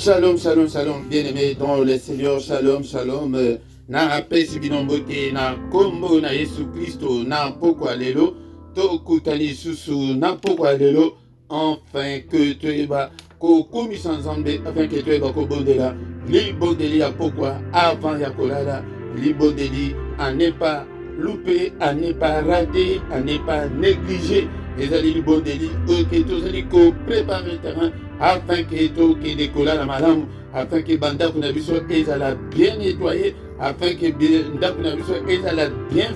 Shalom, shalom, shalom, bien-aimés dans le Seigneur, shalom, shalom. Na pesi binombote na kombo na Yesu Christo na pokwa lelo to kutani susu na pokwa lelo enfin que tu eba ko komisa nzambe afin que tu eba ko bondela libondeli ya pokwa avant ya kolala libondeli à ne pas louper, à ne pas rater, à ne pas négliger ezali libondeli que tozali ko préparer terrain afin que to ke dekola na malamu afin que bandako na biso ezala bien nettoyé, afin que ndako na biso ezala bien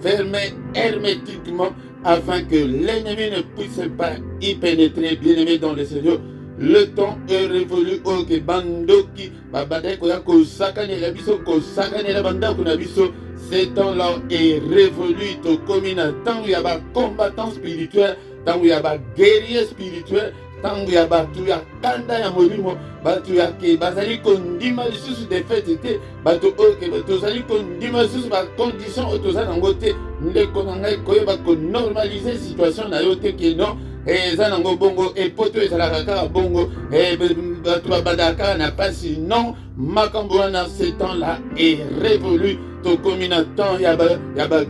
fermé hermétiquement, afin que l'ennemi ne puisse pas y pénétrer. Bien-aimé dans le Seigneur, le temps est révolu. Ok, bandoki babadeko ya kosakane la biso kosakane la bandako na biso. Ce temps-là est révolu. To komina tangu ya ba combattant spirituel, tangu ya ba guerrier spirituel, tangu ya batu ya kanda ya molimo, batu ya ke bazali kondima lisusu defete te, batu oke tozali kondima lisusu ba condition oyo toza nango te. Ndeko na ngai koyeba konormalize situation na yo te ke non eza nango bongo epoto ezalaka kaka bongo bato babandaka kaka na pasi. Non, makambo wana ce temps-là est révolu. Tokomi na temps ya ba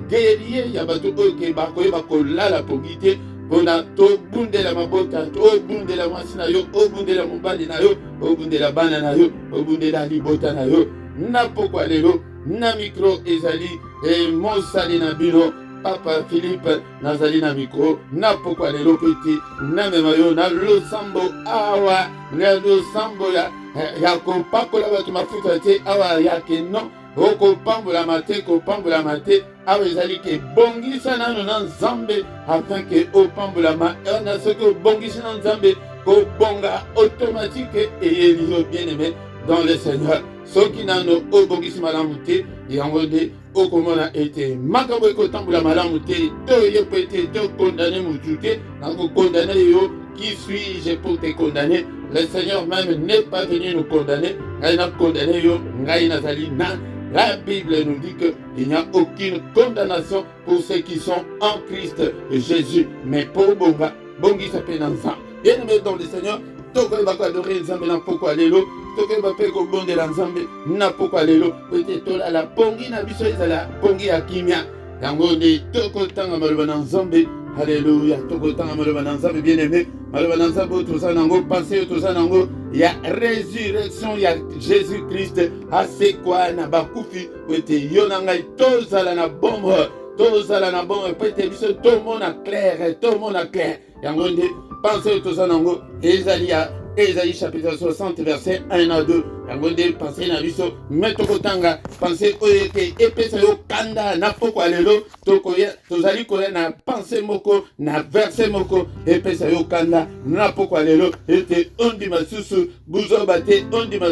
guerrier ya bato oyo ke bakoyeba kolala pongi te mpona tobundela mabota, tobundela mwasi na yo, obundela mobali na yo, obundela bana na yo, obundela libota na yo. Na pokwa lelo na micro ezali mosali na bino Papa Philippe nazali na micro. Na pokwa lelo peti na mema yo na losambo awa na losambo ya kopakola bato mafuta te awa yake non kopambolama te awa ezali ke bongisa nano na nzambe afin ke opambolama na soki obongisi na nzambe kobonga automatique eyeli yo bien-aimé dans le Seigneur. Soki nano obongisi malamu te yango nde okomona ete makambo ekotambola malamu te toyepo ete tokondane motu te nakokondane yo. Qui suis-je pour te condamner? Le Seigneur même n'est pas venu nous condamner. Il n'a condamné yo, ngai nazali na. La Bible nous dit qu'il n'y a aucune condamnation pour ceux qui sont en Christ Jésus. Mais pour Bonga, Bongi s'appelle ensemble. Bien-aimé dans le Seigneur, toko eba ko adorer nzambe na pokwa lelo, toko eba pe ko bondela nzambe na pokwa lelo, peut-être la pongi na biso ezala pongi ya kimia. Yango nde toko tanga maloba na nzambe. Alléluia. Toko tanga maloba na nzambe bien-aimé. Maloba na nzambe toza nango pensé toza nango ya résurrection ya Jésus-Christ asekwa na bakufi wete yo na ngai tozala na bombe pete biso tomona clair yango nde pensé toza nango ezali ya Ésaïe chapitre 60 verset 1 à 2. Yango nde pensé na biso metoko tanga pensé oyo ke epesa yo kanda na pokwa lelo tozali koya na pensé moko na verset moko epesa yo kanda na pokwa lelo ete ondima susu buzoba te ondima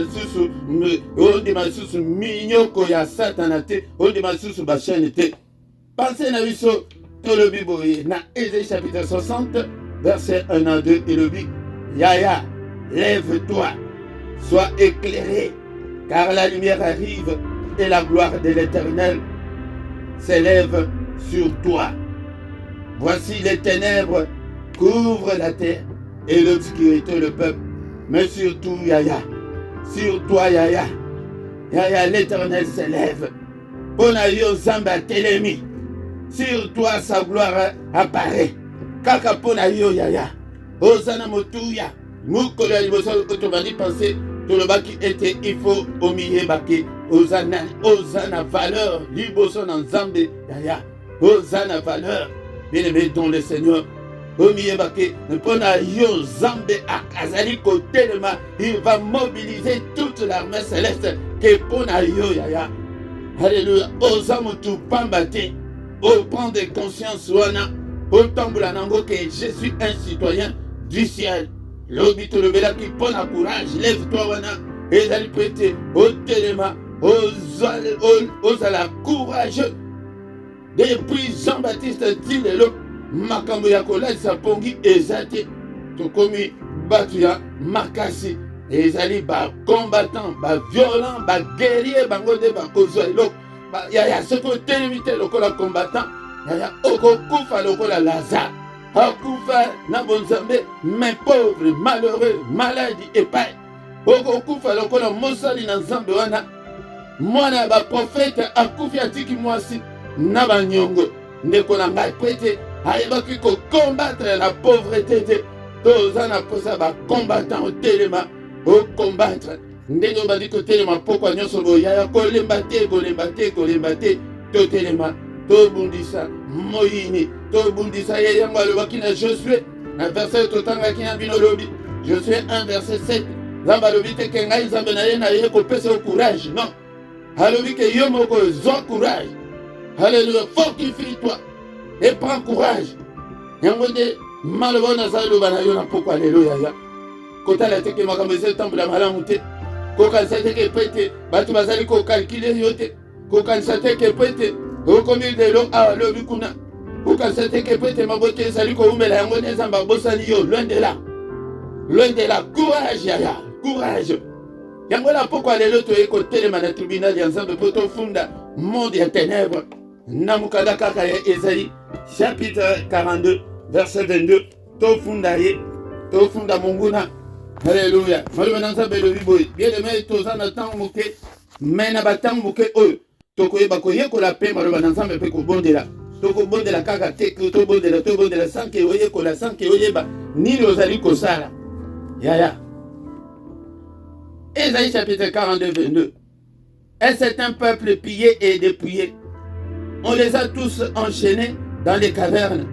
susu minyoko ya satana te ondima susu bashane te. Pensé na biso tolobi boye na Ésaïe chapitre 60 verset 1 à 2 elobi yaya lève-toi, sois éclairé, car la lumière arrive et la gloire de l'Éternel s'élève sur toi. Voici les ténèbres couvrent la terre et l'obscurité le peuple. Mais surtout, sur toi, Yaya, l'Éternel s'élève. Ponayo Zamba Telemi, sur toi sa gloire apparaît. Kaka Ponayo Yaya, Osana Motuya. Mukolo ya liboso otobandi pensé tolobaki ete il faut omiye bake ozana valeur liboso na nzambe yaya ozana valeur bien-aimé dans le Seigneur omiye bake mpona yo nzambe azali kotelema. Il va mobiliser toute l'armée céleste ke mpona yo yaya. Alléluia. Oza mutu pamba te oprendre conscience wana otambola nango ke je suis un citoyen du ciel. Lobi tolobela ki pona courage, lève-toi wana ezali prêté au téléma ozala courageux. Depuis Jean-Baptiste tilelo makambo ya kolalisa pongi ezate tokomi batu ya makasi ezali ba combattant ba violent ba guerrier bango nde bakozwa eloko yaya soki otelemi te lokola combattant yaya okokufa lokola Lazare akufa na bonzambe mais pauvre malheureux maladie epai okokufa lokola mosali na nzambe wana mwana ya baprofete akufi atiki mwasi na banyongo ndeko na ngai po ete ayebaki kokombatre na pauvreté te toza na posa bacombatant otelema okombatre ndenge obandi kotelema pokwa nyonso boyaya kolemba te totelema tobundisa moyini tobundisa ye yango alobaki na Josue na verset totangaki na bino lobi Josue 1 verset 7 nzambe alobi te ke ngai nzambe na ye na ye kopesa yo courage non alobi ke yo moko zwa courage alléluia fortifie-toi et prends courage yango nde maloba naza loba na yo na pokwa lelo yaya kotala te ke makambo eza etambola malamu te kokanisa te ke po ete bato bazali kokalkile yo te kokanisa te ke po ete okomi lelo awa lobi kuna kokanisa te ke po ete mabota ezali koumela yango nde nzambe abosani yo loin de la courage yaya courage yango na pokwa lelo toye kotelema na tribunal ya nzambe mpo tofunda monde ya ténèbre na mokanda kaka ya Esaïe chapitre 42 verset 22 tofunda monguna Alléluia. Maloba na nzambe elobi boye bien-aimé toza na ntango moke me na bantango moke oyo tokoyeba koyekola mpe maloba na nzambe mpe kobondela tokobondela kaka te tobondela sanke oyekola sanke oyeba nini ozali kosala yaya. Ésaïe chapitre 42 22 et c'est un peuple pillé et dépouillé. On les a tous enchaînés dans les cavernes,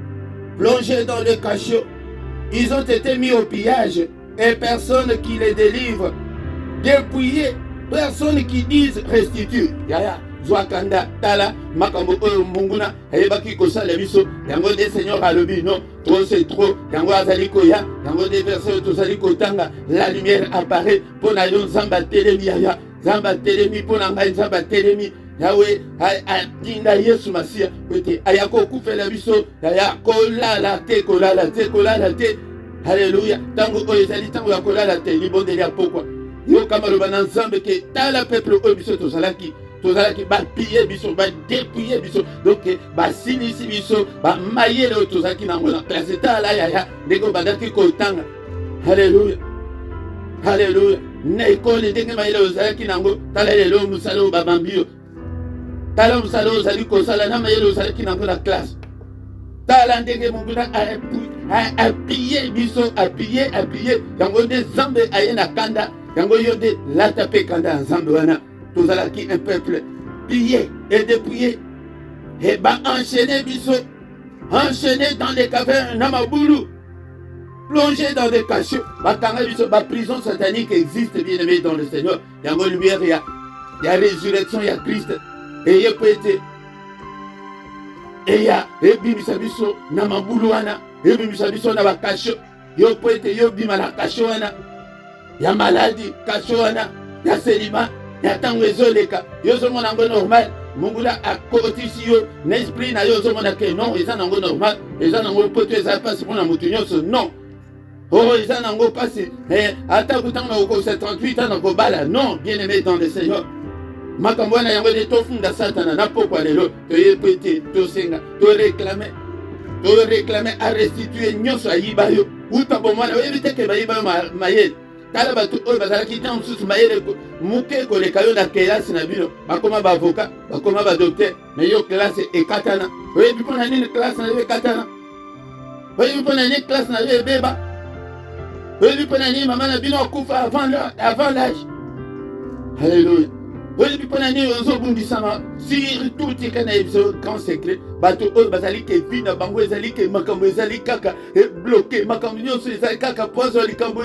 plongés dans le cachot. Ils ont été mis au pillage et personne qui les délivre. Dépouillés, personne qui dise restitue. Yaya, Zwakanda, Tala, Makambo, Munguna, Ebaki Kosala Biso, Yango de Seigneur Alobi, non, trop c'est trop, Yango Azalikoya, Yango de personnes, Tosaliko Tanga, la lumière apparaît, Ponayon Zamba Telemi, Yaya, Zamba Telemi, Ponanga, Zamba Telemi, Yahweh, Atinda Yesu Masia, Pete, Ayako Koufela Biso, Yaya, Kolala te, Alléluia, Tango Oyezali, Tango Yakolala te, Libondelia Pokwa, Yo Kamalobana Zambe, Tala peuple Obiso Tosalaki, piller biso, dépouiller biso, donc sinisi biso, mailler le tozaki na ngona classe ta yaya, ndeko bandaki kotanga. Alléluia. Alléluia. Na école ndenge mailler ozaki nango, tala lelo musalo babambio. Tala musalo ozali kosala na mailler ozaki nango na classe. Tala ndenge munguna appuyer biso, appuyer, yango de zambe ayena kanda, yango yode lata pe kanda nzambe wana. Tous qui un peuple pillé et dépouillé et enchaîné biso, enchaîné dans les cavernes Namaboulou, plongé dans des cachots, ma prison satanique existe bien aimé dans le Seigneur. Il y a une lumière, il y a résurrection, il y a Christ et il y a pété et il y a Bibisabiso Namaboulouana et Bibisabiso Naba cacho, il y a pété, il y a Bimala cachoana, il y a maladie cachoana, il y a célibat. Yatango ezoleka yozo mona ngo normal mungula akotisi yo n'esprit na yozo mona ke non eza nango normal eza nango poto eza passe pour na mutunyo so non oh eza nango passe ata kutanga ko 38 ans nango bala non bien aimé dans le Seigneur makambo na yango de tofunda satana na pokwa lelo to yepete to senga to réclamer à restituer nyoso ayiba yo uta bomana oyebite ke bayiba mayele tala bato oyo bazalaki ntango mosusu mayele moke koleka yo na kelasi na bino bakoma baavocat bakoma badokter me yo klase ekatana oyebi mpo na nini klase na yo ekatana oyebi mpo na nini klase na yo ebeba oyebi mpo na nini mama na bino akufa avant l'âge. Alléluia. oyebi mpo na nini ozobundisama surtout tika na biso grand secret bato oyo bazali ke vi na bango ezali ke makambo ezali kaka bloqué makambo nyonso ezali kaka poison likambo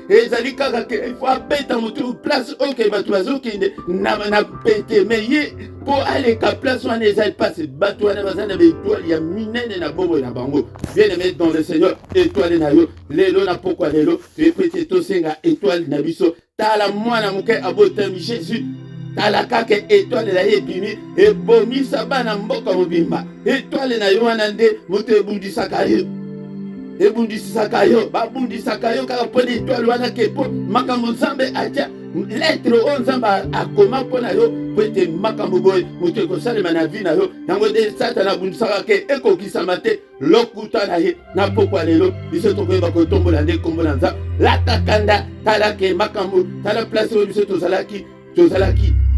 ezali kaka ke il faut abeta motu place oyo ke bato bazokende na pete me ye mpo aleka place wana ezali pase bato wana baza na baetoile ya minene na bomoi na bango. Bien aimé dans le Seigneur, étoile na yo lelo na pokwa lelo epete tosenga étoile na biso tala mwana moke abotami Jésus tala kaka étoile na ye bimi ebomisa bana mboka mobimba étoile na yo wana nde moto ebundisaka yo babundisaka yo kaka mpo na étoile wana ke po makambo nzambe atia lettre oyo nzambe akoma mpo na yo po ete makambo boye moto ekosalema na vi na yo yango nde satana abundisaka ke ekokisama te lokuta na ye na pokwa lelo biso tokoyeba kotombola nde kombo na nzambe latakanda tala ke makambo tala place oyo biso tozalaki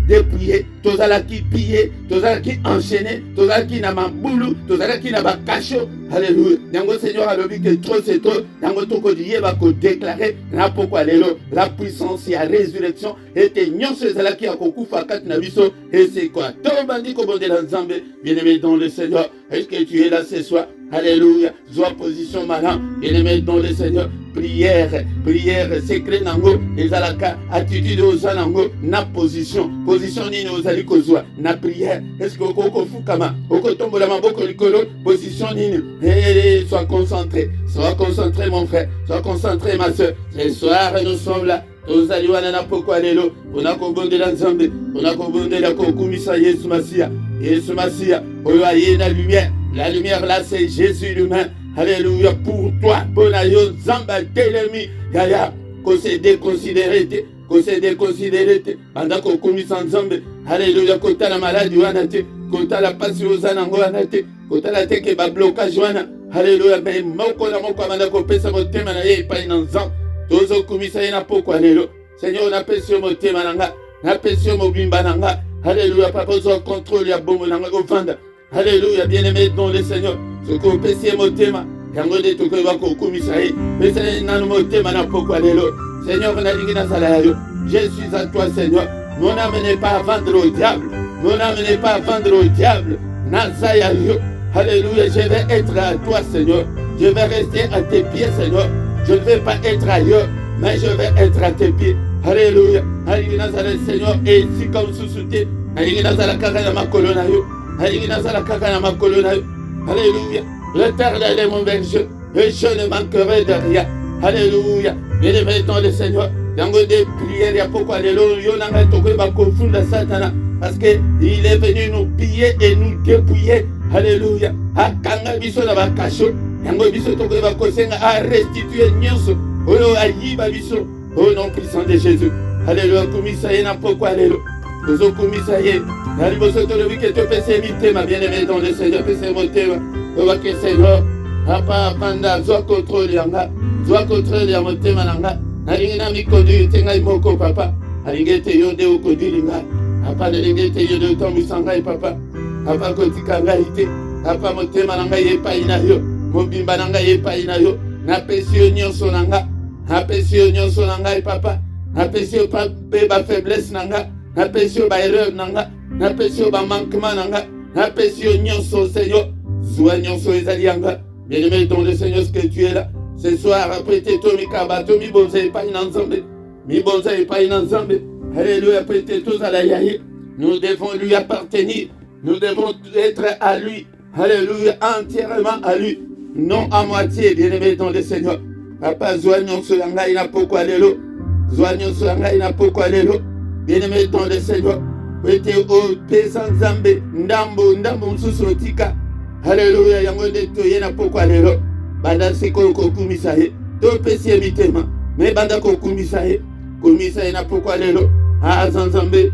dépouillé, tozalaki pillé, tozalaki enchaîné, tozalaki na mabulu, tozalaki na bakacho. Alléluia. Yango Seigneur a dit que trop c'est trop. Yango toko dieba ko déclarer na pourquoi lelo la puissance et la résurrection était nyonso ezalaki ya kokufa kati na biso et c'est quoi? Tobandi ko bondela nzambe, bien-aimé dans le Seigneur. Est-ce que tu es là ce soir? Alléluia. Zoa position malin, bien-aimé dans le Seigneur. Prière, secret nango, ezalaka attitude ozanango na position nini ozali kozwa na prière. Est-ce que oko fukama, oko tombola maboko likolo, position nini? Sois concentré mon frère, sois concentré ma soeur. Ce soir nous sommes là. Tozali wana na pokwa lelo, pona kobondela nzambe, pona kobondela kokumisa Yesu Masia, oyo aye na lumière. La lumière là c'est Jésus lui-même. Alléluia pour toi, bonayo zamba telemi yaya ko se déconsidérer te banda ko komisa nzambe. Alléluia kota la maladie wana te, kota la pasi ozana ngwana te, kota la te ke ba blocage wana. Alléluia mais moko na moko banda ko pesa motema na ye pa ina nzambe. Tozo komisa ina pokwa lelo. Seigneur na pesi motema nanga, na pesi mobimba nanga. Alléluia papa zo contrôle ya bombo nanga ko vanda. Alléluia, bien-aimé dans le Seigneur. Ce qu'on peut essayer motema, yango de to ko ba ko kumisa ye. Mais c'est nanu motema na pokwa lelo. Seigneur, na lingina sala yo. Je suis à toi, Seigneur. Mon âme n'est pas à vendre au diable. Nazaya yo. Alléluia, je vais être à toi, Seigneur. Je vais rester à tes pieds, Seigneur. Je ne vais pas être ailleurs, mais je vais être à tes pieds. Alléluia. Alléluia, Seigneur. Et si comme sous-souté, Alléluia, la kaka ma colonna yo. Alléluia. L'Éternel est mon berger et je ne manquerai de rien. Alléluia. Bien-aimé dans le Seigneur. Yango de prière ya pourquoi les yo nanga toko ba confondre Satan parce que il est venu nous piller et nous dépouiller. Alléluia. Akanga biso na bakasho. Yango biso toko ba kosenga a restituer nyonso. Oyo ayiba biso. Au nom puissant de Jésus. Alléluia. Komisa ye na pourquoi lelo. Tozo komisa ye. Nali boso to le que tu peux s'imiter ma bien-aimé dans le Seigneur peut s'imiter. Oba que Seigneur. Apa panda zo contrôle yanga. Zo contrôle ya motema nanga. Nalingi na mikondi tenga imoko papa. Alingete yode ukodili nga. Apa nalingete yode utomisanga papa. Apa kotika ngaite. Apa motema nanga yepa ina yo. Mobimba nanga yepa ina yo. Na pesio nyonso nanga. Na pesio nyonso nanga papa. Na pesio pa ba faiblesse nanga. Na pesio ba erreur nanga. Na pesio ba manquement nanga. Na pesio nyonso Seigneur. Sois nyonso ezalianga. Bien-aimé dans le Seigneur ce que tu es là. Ce soir, après tes tomi kabato, mi bonza et pas ensemble. Alléluia, après tes tous à la yahi. Nous devons lui appartenir. Nous devons être à lui. Alléluia, entièrement à lui. Non à moitié, bien-aimé dans le Seigneur. Papa, zoignons sur l'anga, il n'a pas quoi l'élo. Zoignons sur l'anga, il n'a pas quoi l'élo. Bien-aimé dans le Seigneur. Pete o pesan zambe, ndambo msusotika. Alléluia, yango de toye na pas quoi l'élo. Banda seko kokumisa ye to pesi mitema me banda kokumisa ye na pourquoi lelo azanzambe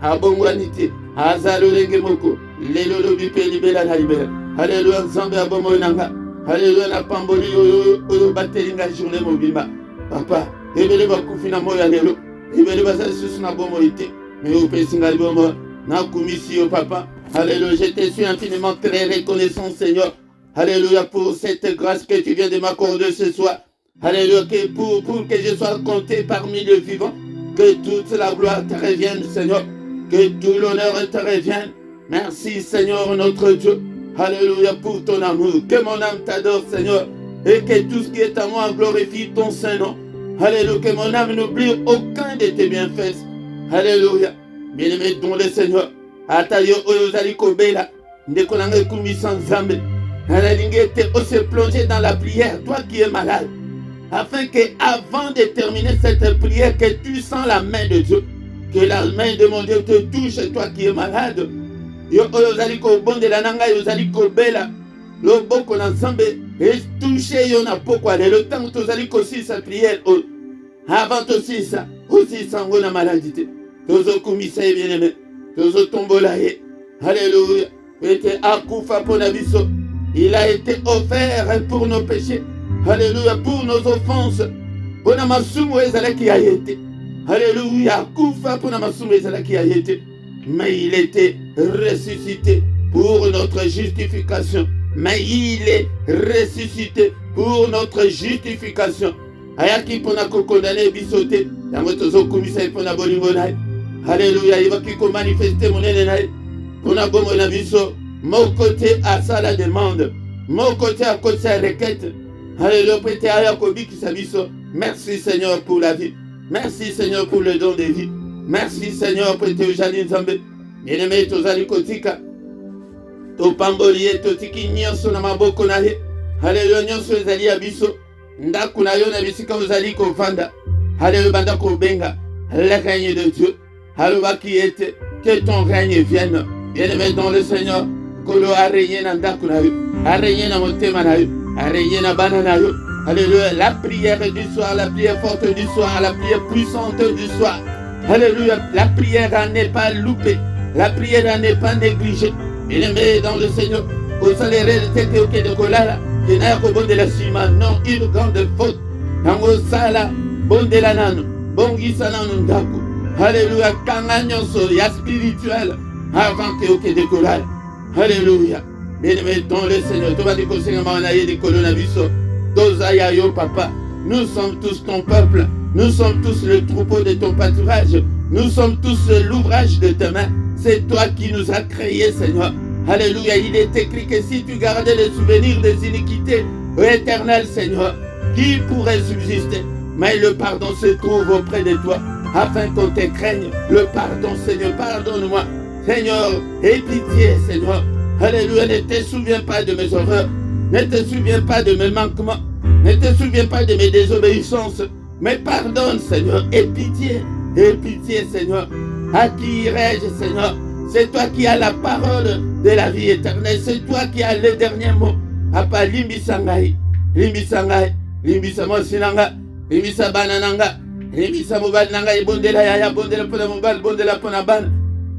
abongwanite azalolenge moko lelo lobi pe libela na libela. Alléluia, nzambe abomo nanga. Alléluia, na pamboli oyo batelinga journée mobimba papa ebele bakufina moya lelo ebele basasusu na bomo ite mais au pesi ngali bomo na kumisi yo papa. Alléluia, je te suis infiniment très reconnaissant Seigneur. Alléluia pour cette grâce que tu viens de m'accorder ce soir. Alléluia pour que je sois compté parmi les vivants. Que toute la gloire te revienne Seigneur. Que tout l'honneur te revienne. Merci Seigneur notre Dieu. Alléluia pour ton amour. Que mon âme t'adore Seigneur. Et que tout ce qui est à moi glorifie ton Saint-Nom. Alléluia, que mon âme n'oublie aucun de tes bienfaits. Alléluia. Bien-aimé dans le Seigneur. Atayo oyozali kobela. Ndekonanga kumisa nzambe. On se plonger dans la prière, toi qui es malade, afin que avant de terminer cette prière, que tu sens la main de Dieu, que la main de mon Dieu te touche, toi qui es malade. Yo oyozali ko bonde la nanga yozali ko bela, lo boko na nzambe et toucher yo na pokwa le temps tozali ko si sa prière avant aussi ça, aussi sango na maladie. Tozo kumisa bien-aimé. Tozo tombola ye. Alléluia. Était akufa pour la biso. Il a été offert pour nos péchés. Alléluia. Pour nos offenses. Pour la masumu ezala qui a été. Alléluia. Akufa pour la masumu ezala qui a été. Mais il était ressuscité pour notre justification. Mais il est ressuscité pour notre justification. Ayaki pour nous condamner bisoté. Yango tozo kumisa pour na bolingo na. Alléluia. Il va qui manifester mon ennemi. Pour na bomo na biso. Mon côté à ça la demande. Mon côté à côté à requête. Alléluia. Prêtez à Yakobi qui s'abisso. Merci Seigneur pour la vie. Merci Seigneur pour le don de vie. Merci Seigneur prêtez au Janine Zambé. Bien-aimé tozali kotika. To pambolier to tiki nyonso na maboko na ye. Alléluia nyonso ezali ya biso. Ndaku na yo na bisika ozali kovanda. Alléluia banda kobenga. Le règne de Dieu. Alléluia qui était. Que ton règne vienne. Bien-aimé dans le Seigneur. Kolo a régné na ndaku na yo. A régné na motema na yo. A régné na bana na yo. Alléluia. La prière du soir, la prière forte du soir, la prière puissante du soir. Alléluia. La prière n'est pas loupée. La prière n'est pas négligée. Bien-aimé dans le Seigneur. Au salaire de tête au quai de Kolala. Qui n'a pas bon de la cima. Non, une grande faute. Dans le sala. Bon de la nano. Bon gisa nano ndaku. Alléluia. Kanganyoso. Ya spirituel. Avant que au quai de Kolala. Alléluia. Bien-aimé dans le Seigneur. Tu vas dire qu'au Seigneur m'a envoyé des colonaviso. Dozaya yo papa. Nous sommes tous ton peuple. Nous sommes tous le troupeau de ton pâturage. Nous sommes tous l'ouvrage de tes mains. C'est toi qui nous as créés, Seigneur. Alléluia. Il est écrit que si tu gardais les souvenirs des iniquités, éternel Seigneur, qui pourrait subsister? Mais le pardon se trouve auprès de toi, afin qu'on te craigne. Le pardon, Seigneur, pardonne-moi. Seigneur, aie pitié, Seigneur. Alléluia. Ne te souviens pas de mes horreurs. Ne te souviens pas de mes manquements. Ne te souviens pas de mes désobéissances. Mais pardonne, Seigneur. Aie pitié. Aie pitié, Seigneur. À qui irai-je, Seigneur? C'est toi qui as la parole de la vie éternelle. C'est toi qui as le dernier mot. Apa limbisa ngai. Limbisa ngai. Limbisa mosinanga. Limbisa banananga. Limbisa mobile nanga. Bondela yaya. Bondela pona mobile. Bondela pona ban.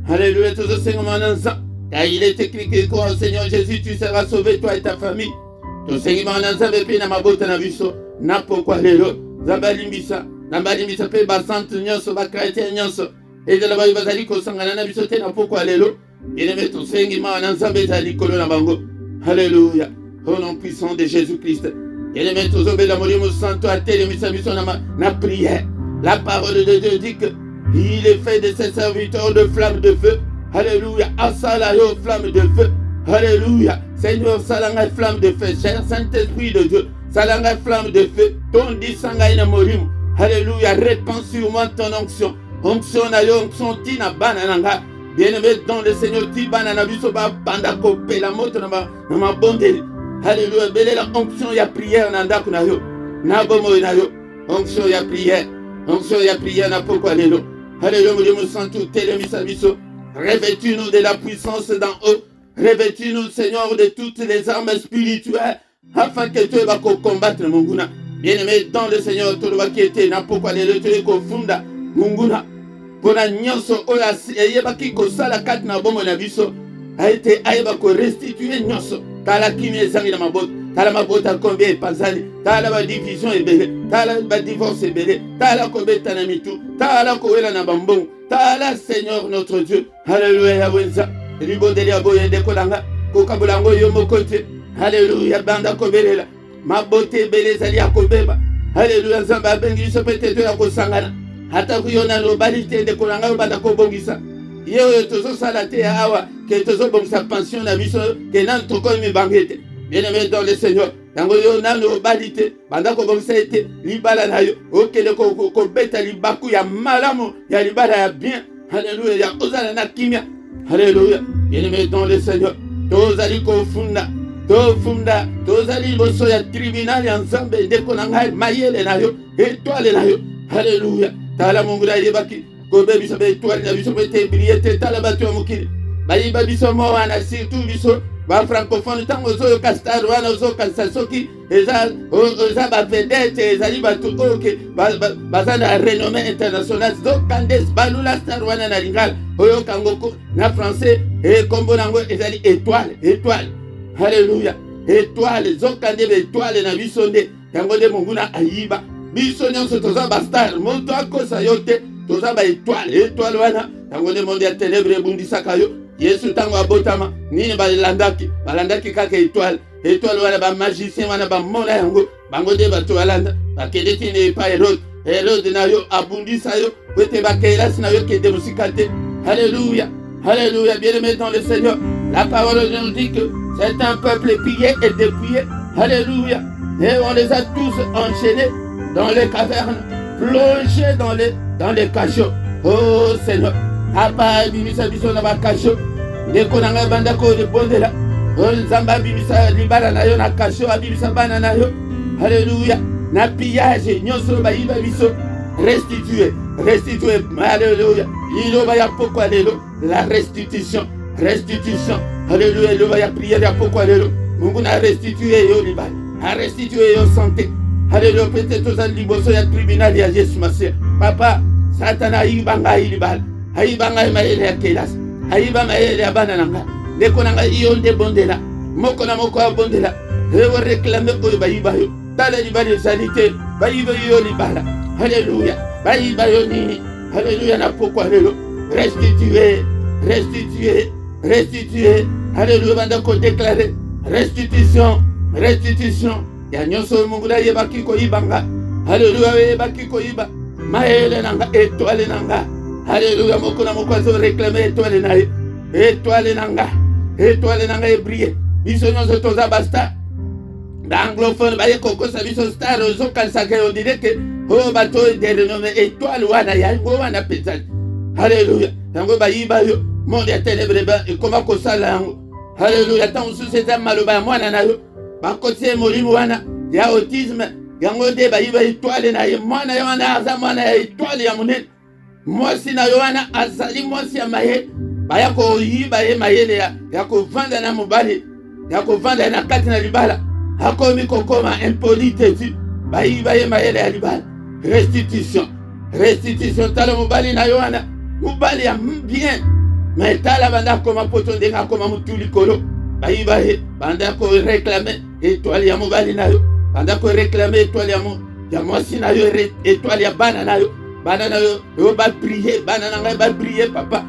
Alléluia. Tous au Seigneur mon enfant. Car il est écrit que quand Seigneur Jésus, tu seras sauvé, toi et ta famille. Ton Seigneur mon enfant. Et puis na mabota na biso. Na pourquoi lelo. Zaba limbisa. Namba limbisa pe basante nyonso. Ba chrétien nyonso. Et de là-bas, il va aller au Sangana bisoté na pourquoi alléluia. Il est mettre ton Seigneur en ensemble et kolo na bango. Alléluia. Au nom puissant de Jésus-Christ. Il est mettre aux obéis la molimo santo à tel mission na prière. La parole de Dieu dit que il est fait de ses serviteurs de flammes de feu. Alléluia. Asala yo flamme de feu. Alléluia. Seigneur, salanga flamme de feu. Cher Saint-Esprit de Dieu. Salanga flamme de feu. Ton dit sanga ina morim. Alléluia. Répands sur moi ton onction. Onction na yo, onction ti na banananga. Bien-aimé dans le Seigneur, ti banana biso ba banda kopé la moto na ma bondeli. Alléluia. Belé la onction ya prière na ndaku na yo. Na bomo na yo. Onction ya prière. Onction ya prière na pourquoi lelo. Alléluia. Nous sommes tous télémisa biso. Revêtis-nous de la puissance d'en haut. Revêtis-nous, Seigneur, de toutes les armes spirituelles. Afin que tu vas combattre mon guna. Bien-aimé dans le Seigneur, tout le monde qui était na pourquoi lelo tu es confunda. Munguna pona nyonso oya eyebaki kosala kati na bomo na biso aite ayeba ko restituer nyonso tala kimi ezangi na mabota tala mabota combien epazali tala ba division ebele tala ba divorce ebele tala kobeta na mitu tala kowela na bambongo tala Seigneur notre Dieu. Alléluia wenza libondeli aboyende kolanga kokabolango yo mokote. Alléluia banda kobelela mabote ebele ezali ya kobeba. Alléluia nzambe abengi biso peut-être ya kosangana hata kuyona no balite de kolanga banda ko bongisa yo tozo salate awa que tozo bongisa pension na biso que nan to ko mi bangete. Bien-aimé dans le Seigneur, tango yo na no balite banda ko bongisa ete libala na yo okele ko beta libaku ya malamu ya libala ya bien. Alléluia ya ozala na kimia. Alléluia. Bien-aimé dans le Seigneur, tozali ko funda tozali boso ya tribunal ya nzambe de konanga mayele na yo étoile na yo. Alléluia. Tala mungura yebaki gobe biso be étoile na biso be te briller te tala batu mukili bayiba biso mo wana surtout biso ba francophone tango zo kastar wana zo kasasoki eza bavedete ezali bato oyo ke baza na renommée internationale zokande balula star wana na lingala oyo kangoko na français kombo nango ezali étoile. Alléluia. Étoile zokande étoile na biso nde yango nde monguna ayiba biso nyonso toza bastar moto akosa yo te toza étoile wana yango nde monde ya ténèbre ebundisaka yo. Yesu tango abotama nini balandaki kaka étoile wana bamagicien wana bamona yango bango nde bato balanda bakende tina epa Hérode na yo abundisa yo po ete bakelasi na yo kende mosika te. Alléluia, bien-aimés dans le Seigneur, la parole nous dit que c'est un peuple pillé et dépouillé. Alléluia, et on les a tous enchaînés dans les cavernes, plongés dans les cachots. Oh Seigneur, apa bimisa biso na bakasho ndeko nanga banda ko de bondela nzamba bimisa libala na yo na kasho abimisa bana na yo. Alléluia, na pillage nyonso bayiba biso restituer. Alléluia, iloba ya pokwa lelo la restitution. Alléluia, iloba ya prière ya pokwa lelo Mungu na restituer yo libala, a restituer yo santé. Alléluia, peut-être tozali liboso ya tribunal ya Yesu Masiya. Papa, Satana ayibanga ilibala, ayibanga mayele ya kelasi, ayiba mayele ya bana nanga ndeko nanga iyo nde bondela moko na moko abondela ewo réclamer oyo bayiba yo tala libala ezalite bayiba yo libala. Alléluia, bayiba yo nini. Alléluia, na pokwa lelo restituer. Alléluia, banda ko déclarer restitution ya nyonso Mungu na yebaki koyibanga. Alléluia, yebaki koyiba mayele nanga étoile nanga. Alléluia, moko na moko azo réclamer étoile nanga briller biso nyonso toza basta d'anglophone baye kokosa biso star ozokanisaka on dirait que oyo bato de renommée étoile wana yango wana pezali. Alléluia, yango bayiba yo monde ya ténèbre ekoma kosala yango. Alléluia, ntango mosusu eza maloba ya mwana na yo bakotie molimo wana ya autisme yango nde bayiba étoile na ye mwana yo wana aza mwana ya étoile ya monene. Mwasi na yo wana azali mwasi ya mayele baya koyiba ye mayele ya kovanda na mobali ya kovanda na kati na libala akomi kokoma impolite ti bayiba ye mayele ya libala. Restitution tala mobali na yo wana mobali ya bien mais tala banda koma poto ndenge akoma mutu likolo bayiba ye banda ko réclamer étoile ya mobali na yo banda ko réclamer étoile ya mwasi na yo étoile ya bana na yo yo ba prier bana na ngai ba prier papa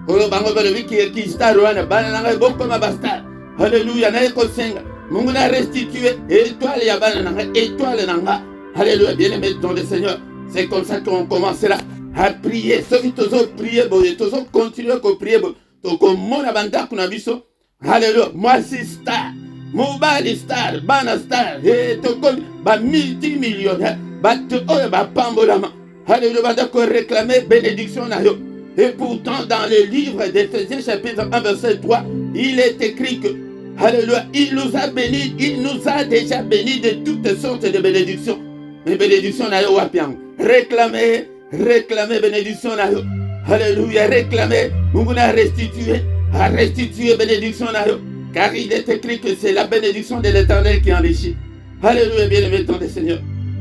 oyo bango balo wiki star wana bana na ngai bokoma ba star. Alléluia, na ko senga Mungu na restituer étoile ya bana na ngai étoile na ngai. Alléluia, bien-aimés dans le Seigneur, c'est comme ça qu'on commencera à prier. Soki tozo prier boye tozo continuer ko prier boye to ko mona banda kuna biso. Alléluia, moi si star mobile star bana star to ko ba multimillionnaire ba to oyo ba pambolama. Alléluia, banda ko réclamer bénédiction na yo. Et pourtant dans le livre d'Éphésiens chapitre 1 verset 3 il est écrit que alléluia, il nous a déjà bénis de toutes sortes de bénédictions. Mais bénédiction na yo wapiang réclamer bénédiction na yo. Alléluia, réclamer Mungu na restituer bénédiction na yo, car il est écrit que c'est la bénédiction de l'Éternel qui enrichit. Alléluia, bien-aimé dans le Seigneur,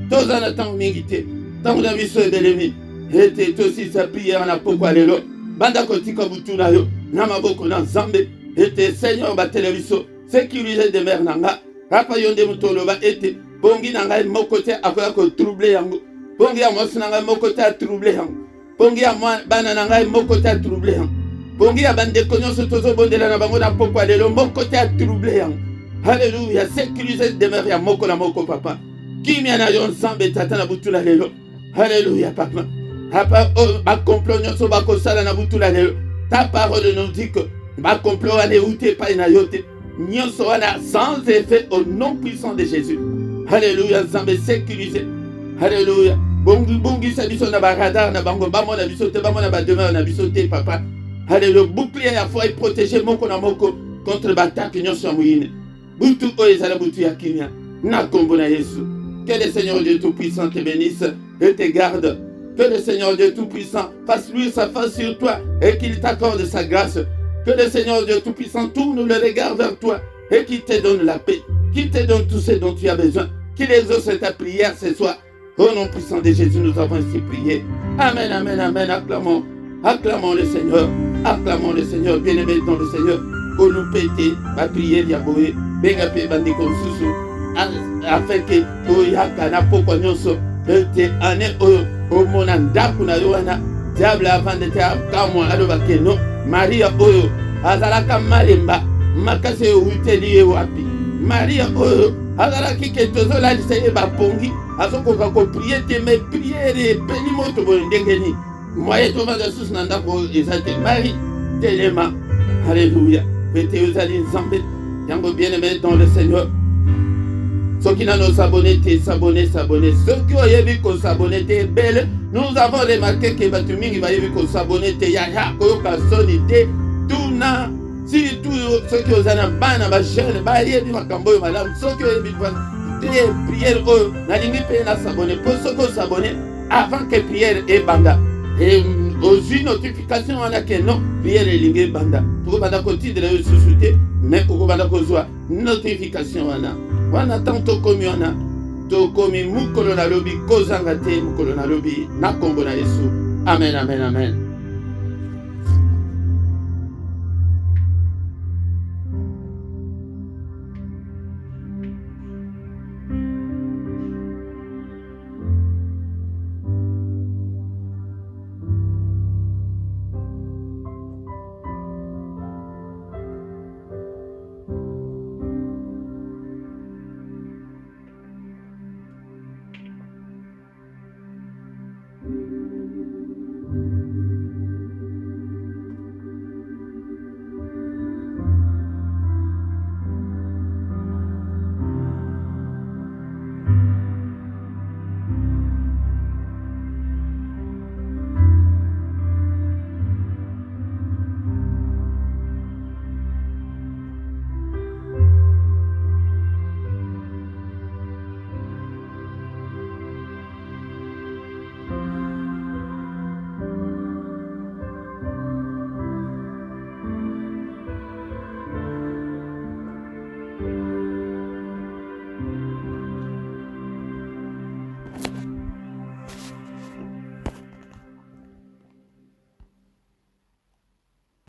tous en attendent mingité tant que nous sommes bénis et aussi sa prière na pokwa lelo banda kotika butu na yo na maboko na Nzambe et Seigneur ba televiso sécuriser de mer nanga rapa yonde mutolo ba ete bongi nanga moko te akoya ko troubler yango bongi ya mwasi nanga moko te a troubler yango bongi ya bana nanga moko te a troubler yango bongi ya bande konyoso tozo bondela na bango na pokwa lelo moko te a troubler yango. Alléluia, sécuriser de mer ya moko na moko papa kimia na yo Nzambe tata na butu na lelo. Alléluia papa. Ta parole nous dit que sans effet au nom puissant de Jésus. Alléluia, Nzambe sécurisé. Alléluia. Bongi sabiso na baradar na bango bamo na biso te bamo na badema na biso te papa. Alléluia, bouclier à foi et protéger moko na moko contre l'attaque nyonso moyine. Butu oezala butu ya kimia. Na kombo na Yesu. Que le Seigneur Dieu Tout-Puissant te bénisse et te garde. Que le Seigneur Dieu Tout-Puissant fasse lui sa face sur toi et qu'il t'accorde sa grâce Que le Seigneur Dieu Tout-Puissant tourne le regard vers toi et qu'il te donne la paix, qu'il te donne tout ce dont tu as besoin, qu'il exauce ta prière ce soir. Au nom puissant de Jésus, nous avons ainsi prié. Amen, amen, amen. Acclamons, acclamons le Seigneur, bien-aimé dans le Seigneur. Qu'on nous pète la prière Yahweh, bengape bandi konsusu, afin que oyaka na pokwa nyonso, te ane o monanda kuna yoana, diable avant de te akamwa alobake no, Maria oyo, azalaka malemba, makase uiteli ye wapi. Maria oyo, azalaki ke tozola liseye bapongi, azokoka ko prier te me priere peni moto ndengeni. Moye tovanda sus nanda ko ezate Marie, telema. Alléluia. Pété aux alliés zambé. Yango bien-aimé dans le Seigneur. Ceux qui n'ont s'abonner, s'abonner. Ceux qui ont vu qu'on s'abonner, belle. Nous avons remarqué que Batuming va vu qu'on s'abonner, yaya, koyoka sonité, tout na. Surtout ceux qui ont un ban, ma jeune, bailler du macambo, madame, ceux qui ont vu des prières, n'allez pas s'abonner. Pour ceux qui ont s'abonner, avant que prière et banda. Et aux notifications, on a que non, prière et lingue banda. Tout le monde continue de ressusciter, mais au Rwanda, notification, on a tant comme on a. Tokomi mukolo na lobi kozanga te mukolo na lobi na kombo na Yesu. Amen, amen, amen.